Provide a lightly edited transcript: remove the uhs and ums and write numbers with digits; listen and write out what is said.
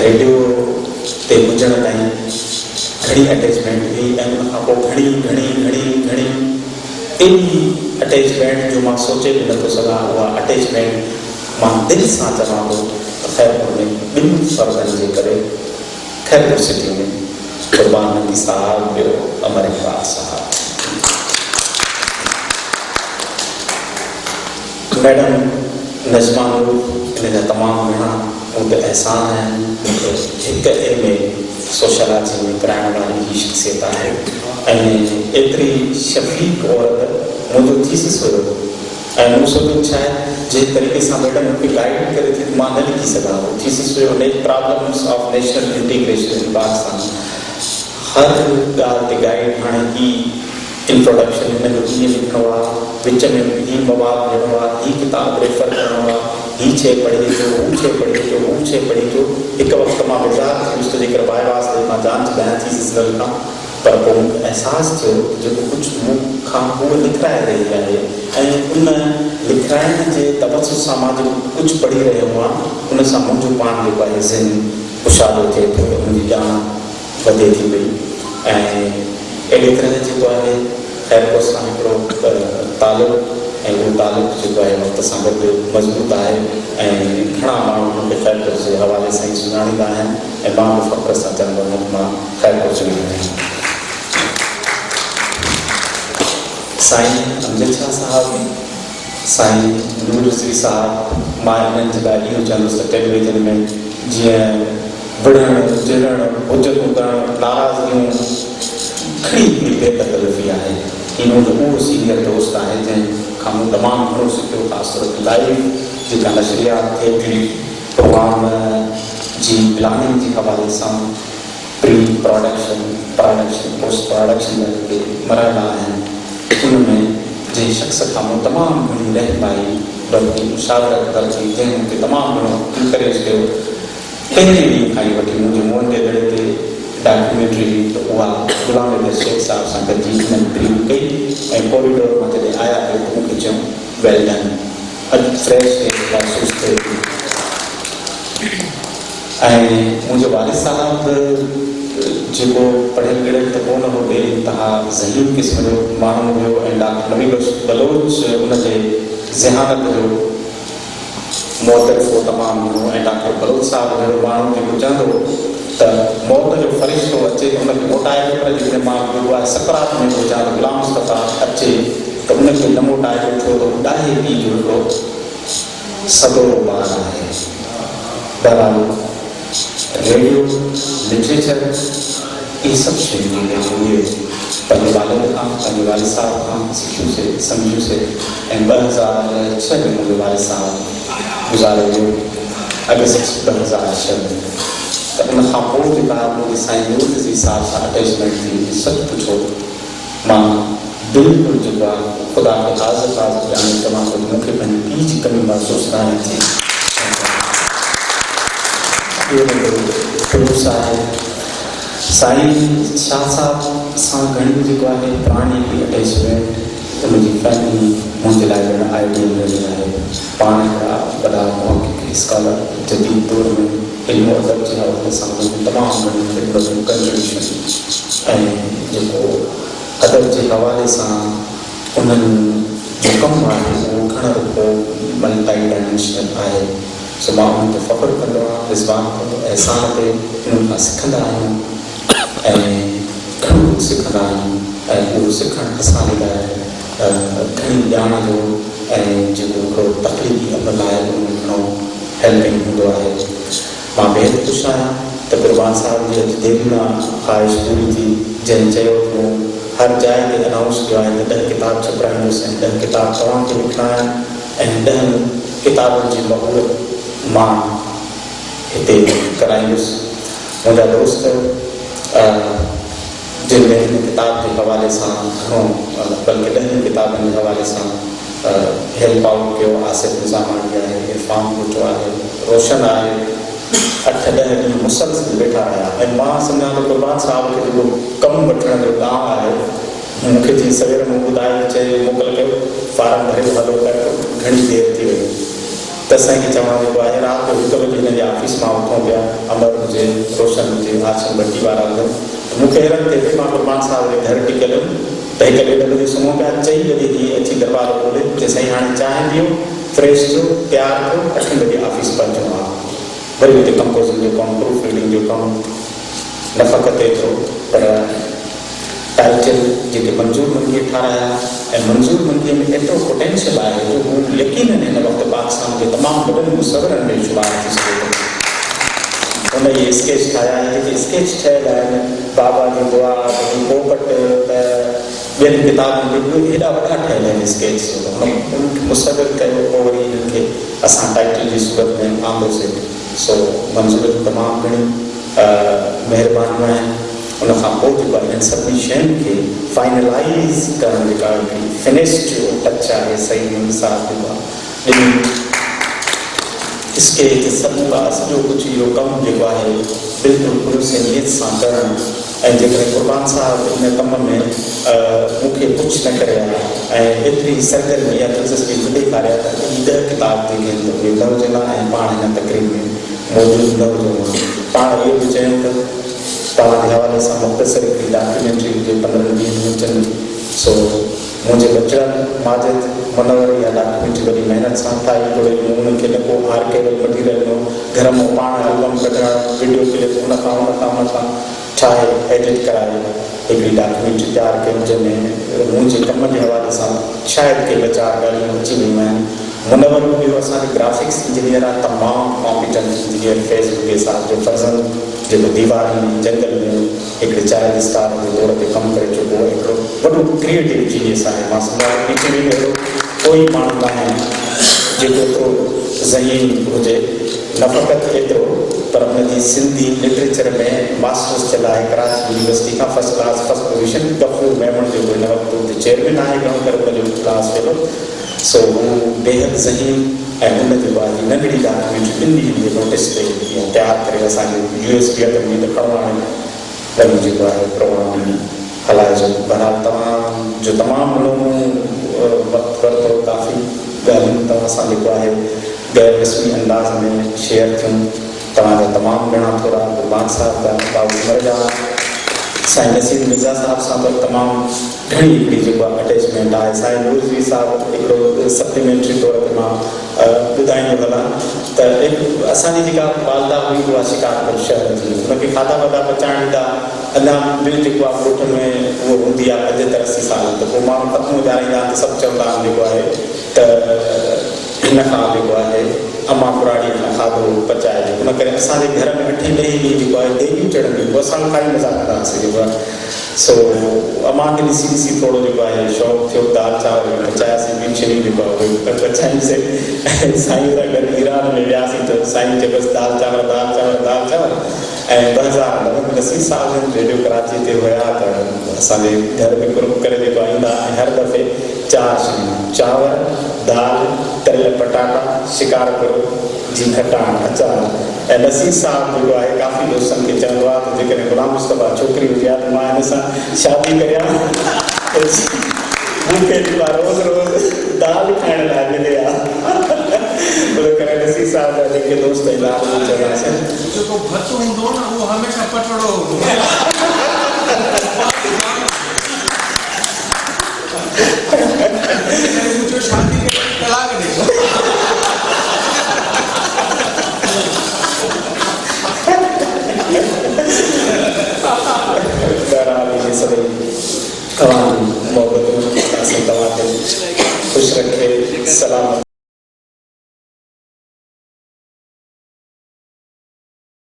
Radio ते हुजण ताईं घणी अटैचमेंट हुई ऐं उन खां पोइ घणी घणी घणी घणी एॾी अटैचमेंट जो मां सोचे बि नथो सघां। उहा अटैचमेंट मां दिलि सां चवां थो त ख़ैरपुर में ॿिनि फ़र्क़नि जे करे ख़ैरपुर सिटी में क़ुर्बान मंगी साहब ॿियो अमर इक़बाल साहब। मैडम नज़मा नूर इन जा तमामु घणा मूं ते एहसान आहिनि। हिकु MA सोशलॉजी में कराइण वारी ही शख़्सियत आहे ऐं एतिरी शफ़ीक औरत मुंहिंजो थीसिस हुयो ऐं मूं सोचियो छा आहे जंहिं तरीक़े सां मैडम मूंखे गाइड करे थी मां न लिखी सघां। थीसिस हुयो problems of national integration in Pakistan. हर ॻाल्हि ते गाइड हाणे ही इंट्रोडक्शन हिन जो कीअं लिखिणो आहे, विच में ही मवादु ॾियणो आहे, ही किताब रेफर करिणो आहे, ही शइ पढ़ी अचो, हू शइ पढ़ी अचो, हू शइ पढ़ी अचो। हिकु वक़्तु मां बेज़ार थी वियुसि जेकर बाए वास मां जान बयां थीसिस न लिखां, पर पोइ मूंखे अहसासु थियो जेको कुझु मूंखां उहो लिखाए रही आहे ऐं उन लिखाइण जे तवसुस सां मां जेको कुझु पढ़ी रहियो आहियां उन सां मुंहिंजो पाण जेको आहे ज़हन कुशादो थिए थो, मुंहिंजी ॼाण वधे थी पई। ऐं अहिड़े तरह जेको आहे ख़ैरपुर सां हिकिड़ो तालुक़ु ऐं उहो तालुक़ु जेको आहे वक़्त सां गॾु मज़बूत आहे ऐं घणा माण्हू मूंखे ख़ैरपुर जे हवाले सां ई सुञाणींदा आहिनि ऐं मां बि फ़ख़्र सां चवंदो आहियां मां ख़ैरपुर जो आहियां। साईं अमजद शाह साहब, साईं नूर रिज़वी साहब, मां इन्हनि जे लाइ इहो चवंदुसि त टेलीविज़न में जीअं विढ़णु चिढ़णु हुजतूं करणु नाराज़गियूं घणी बेतकल्लफ़ी आहे। इन्हनि उहो सीनियर दोस्त आहे जंहिंखां मूं तमामु घणो सिखियो, ख़ासि तौर ते लाइव जेका नशरियात थिए थी प्रोग्राम जी प्लानिंग जे हवाले सां प्री प्रोडक्शन पोस्ट प्रोडक्शन जा जेके मरहला आहिनि उनमें जंहिं शख़्स खां मूं तमामु घणी रहनुमाई बल्कि मुशावरत करी जंहिं मूंखे तमामु घणो इंकरेज कयो। पहिरें ॾींहं खां ई वठी मुंहिंजे मुंहं ते दड़े ते डॉक्यूमेंट्री हुई त उहा ग़ुलाम शेख साहब सां गॾिजी हिननि प्रिंट कई ऐं कॉरिडोर मां जॾहिं आया पियो त मूंखे चयूं वेल डन, अॼु फ्रेश महसूसु थिए थी। ऐं मुंहिंजो वारिद साहबु जेको पढ़ियल ॻिड़ियल त कोन हो, बेइंतहा ज़हीन क़िस्म जो माण्हू हुयो ऐं डॉक्टर नबी बलोच उनजे ज़हानत जो मोहतरिफ़ हो तमामु घणो ऐं डॉक्टर बलोच साहब जहिड़ो माण्हू जेको चवंदो त मौत जो फ़रिश्तो अचे त उनखे मोटाए पर जेकॾहिं मां जेको आहे सकरात में हुजां त ग़ुलाम मुस्तफ़ा अचे त उनखे न मोटाए थो त ॾाढे पीउ जो हिकिड़ो सदोरो ॿार आहे। बहरहाल रेडियो लिटरेचर इहे सभु शयूं उहे पंहिंजे वालिद खां पंहिंजे वालिद साहब खां सिखियूंसीं सम्झियूंसीं ऐं 2006 में मुंहिंजो वालिद साहब गुज़ारे वियो, अगस्त 2006 में। त उन खां पोइ जेका मुंहिंजी साईं नूर रिज़वी साहब सां अटैचमेंट थी सच पुछो मां बिल्कुलु जेको आहे ख़ुदा खे हाज़िर ॼाणे चवां थो मूंखे पंहिंजी पीउ जी कमी महसूसु न थी। उरूसा आहे साईं शाह साहब सां घणी जेको आहे पुराणी अटैचमेंट उनजी फैमिली मुंहिंजे लाइ ॼण आइडियल रही आहे। पाण हिकिड़ा वॾा मुहक़िक़ स्कॉलर जदीद दौर में इल्म अदब जे हवाले सां तमामु घणी ख़िदमतूं कंट्रीब्यूशन ऐं जेको अदब जे हवाले सां उन्हनि जो कमु आहे उहो घणो को मल्टी डायमेंशनल आहे। सो मां उन ते फ़ख़्रु कंदो आहियां, रिज़वान कंदो अहसान ते इन्हनि खां सिखंदा आहियूं ऐं घणो कुझु सिखंदा आहियूं ऐं उहो सिखणु असांजे लाइ घणी ॼाण जो ऐं जेको हिकिड़ो तकलीफ़ी अमल आहे उन में घणो हेल्पिंग हूंदो आहे। मां बेहद ख़ुशि आहियां त क़ुर्बान साहिब जी अॼु देरि मां ख़्वाहिश पूरी थी जंहिं चयो त हर जाइ ते अनाउंस कयो आहे त 10 किताब छपाईंदुसि ऐं 10 किताब तव्हांखे लिखणा आहिनि ऐं 10 किताबुनि जी महूरत मां हिते कराईंदुसि। मुंहिंजा दोस्त जिन में हिन किताब जे हवाले सां घणो बल्कि 10 किताबनि जे हवाले सां हेल्प आउट कयो, आसिफ निज़ामानी आहे, इरफान भुट्टो आहे, रोशन आहे, 8-10 ॾींहं मुसलसिल वेठा रहिया ऐं मां सम्झां त क़ुर्बान साहिब खे जेको कमु वठण जो ॾांहुं आहे मूंखे जीअं सवेर में ॿुधाए चए मोकल कयो फारम भरे हलो कर घणी देरि थी वई त त असांखे चवणु जेको आहे राति जो 1 बजे हिन जे ऑफिस मां उथूं पिया, अमर हुजे, रोशन हुजे, हाशिम भट्टी वारा हुजनि, मूंखे हैरत थिए पई। मां क़ुर्बान साहिब जे घर टिकियल हुयुमि त 1-1:30 बजे सुम्हूं पिया, 4 बजे ही अची दरबार खोले चई साईं हाणे चांहि पियो, फ्रेश थियो, तयारु थियो, 8 बजे ऑफिस पहुचणो आहे। वरी हुते कंपोज़िंग जो कमु, प्रूफ रीडिंग जो कमु, न फ़क़ति एतिरो पर टाइटल जेके मंज़ूर मंगीअ ठाराया ऐं मंज़ूर मंगीअ में एतिरो पोटेंशियल आहे जो हू यकीनन हिन वक़्तु पाकिस्तान जे तमामु वॾनि मुसवरनि में शुमार थी सघे थो। हुन इहे स्केच ठाहिया आहिनि, जेके स्केच ठहियल आहिनि बाबा जी दुआ, पोपट, ॿियनि किताबनि में उहे हेॾा वॾा ठहियल आहिनि स्केच। मुसवर कयो, पोइ वरी हिननि खे असां टाइटल जी सूरत में आंदोसीं। सो मंज़ूर तमामु घणी महिरबानियूं आहिनि। उनखां पोइ जेको आहे हिननि सभिनी शयुनि खे फाइनलाइज़ करणु जेका फिनिश जो टच आहे सही साफ़ जेको आहे ॾिनी स्केच सभु सॼो कुझु इहो कमु जेको आहे बिल्कुलु पुरसियत सां करणु। ऐं जेकॾहिं क़ुर्बान साहिब हिन कम में मूंखे कुझु न करे ऐं एतिरी सरगर्मी या दिलचस्पी न ॾेखारिया त 10 किताब जेके आहिनि त उहे न हुजंदा ऐं पाण हिन तक़रीब में मौजूदु न हुजंदो। पाण इहो बि चयूं त तव्हांजे हवाले सां मुख़्तसर हिकिड़ी डॉक्यूमेंट्री हुजे 15-20 मिंटनि जी। सो मुंहिंजे बचड़नि माजिद मनवर इहा डॉक्यूमेंट्री वॾी महिनत सां ठाही, थोरे मूं उन्हनि खे न को आर्काइवल मटीरियल ॾिनो, घर मां पाण एल्बम कढणु, वीडियो क्लिप उनखां ठाहे एडिट कराए हिकिड़ी डॉक्यूमेंट्री तयारु कई, जंहिंमें मुंहिंजे कम जे हवाले सां शायदि के 4 ॻाल्हियूं अची वियूं आहिनि। मुनवर ॿियो असांजो ग्राफिक्स इंजीनियर आहे, तमामु कॉम्पिटेंट इंजीनियर, फेसबुक के साथ जो फज़ल जेको दीवार में जंगल में हिकिड़े चाइल्ड स्टार जे तौर ते कमु करे चुको आहे, हिकिड़ो वॾो क्रिएटिव जीनियस आहे। मां सम्झां पृथ्वी में अहिड़ो कोई माण्हू न आहे जेको एतिरो ज़हीन हुजे, न फ़क़ति एतिरो पर हुनजी सिंधी लिटरेचर में मास्टर्स थियल आहे कराची यूनिवर्सिटी खां, first class first position. Ghafoor Memon जेको हिन वक़्तु हुते चेयरमैन आहे, घणो करे हुनजो क्लास फेलो। सो हू बेहद ज़हीन ऐं हुन जेको आहे नंढड़ी डॉक्यूमेंट्री 2 ॾींहंनि जे नोटिस ते तयारु करे असांजे USB में लिखणो आहे, वरी जेको आहे प्रोग्राम हलाइजो। बहरहाल तव्हांजो तमामु घणो वक़्तु वरितो, काफ़ी ॻाल्हियूं तव्हां सां जेको आहे गैर रस्मी अंदाज़ में शेयर थियूं। तव्हांजा तमामु घणा थोरा क़ुर्बान साहिब जा, बाबू उमर जा, साईं नसीर मिर्ज़ा साहिब सां त तमामु घणी हिकिड़ी जेको आहे अटैचमेंट आहे। साईं नूरज़वी साहिब हिकिड़ो सप्लीमेंट्री तौर ते मां ॿुधाईंदो हलां त असांजी जेका वालदा हुई उहा शिकारपुर शहर जी, हुनखे खाधा वाधा पचाइण ईंदा। अञा ॿियो जेको आहे ॻोठ में उहो हूंदी आहे 75-80 साल, त पोइ माण्हू पतंग उॾारींदा आहिनि त सभु चवंदा आहिनि जेको आहे त हिन खां जेको आहे अमा पुराणीअ खां खाधो पचाइजे। हुन करे असांजे घर में 8-10 ॾींहं जेको आहे देगियूं चढ़ंदियूं, पोइ असां खाई मज़ा कंदा हुआसीं जेको आहे। सो अमा खे ॾिसी ॾिसी थोरो जेको आहे शौक़ु थियो, दाल चांवर पचायासीं, ॿियूं शयूं जेको आहे उहे पचाईंसीं। ऐं साईं सां गॾु ईरान में वियासीं त साईं चए बसि दाल चांवर दाल चांवर दाल चांवर। ऐं 2009 में नसीर साहिब रेडियो कराची ते हुया त असांजे घर में ग्रुप करे जेको ईंदा ऐं हर दफ़े 4 शयूं, चांवर, दाल, तरियल पटाटा, शिकारपुर जी खटाण, अचार। ऐं नसीर साहिब जेको आहे काफ़ी दोस्तनि खे चवंदो आहे त जेकॾहिं ग़ुलाम मुस्तफ़ा छोकिरी हुजे हा त मां हिन सां शादी करियां, मूंखे जेको आहे रोज़ दाल खाइण लाइ मिले हा। उन करे नसीर साहिब जा जेके दोस्त इलाही चवंदासीं जेको भत हूंदो न उहो हमेशह पटड़ो हूंदो। मुझे शादी के तलाक दे सभी तमाम मोहब्बत से खुश रखे, सलाम।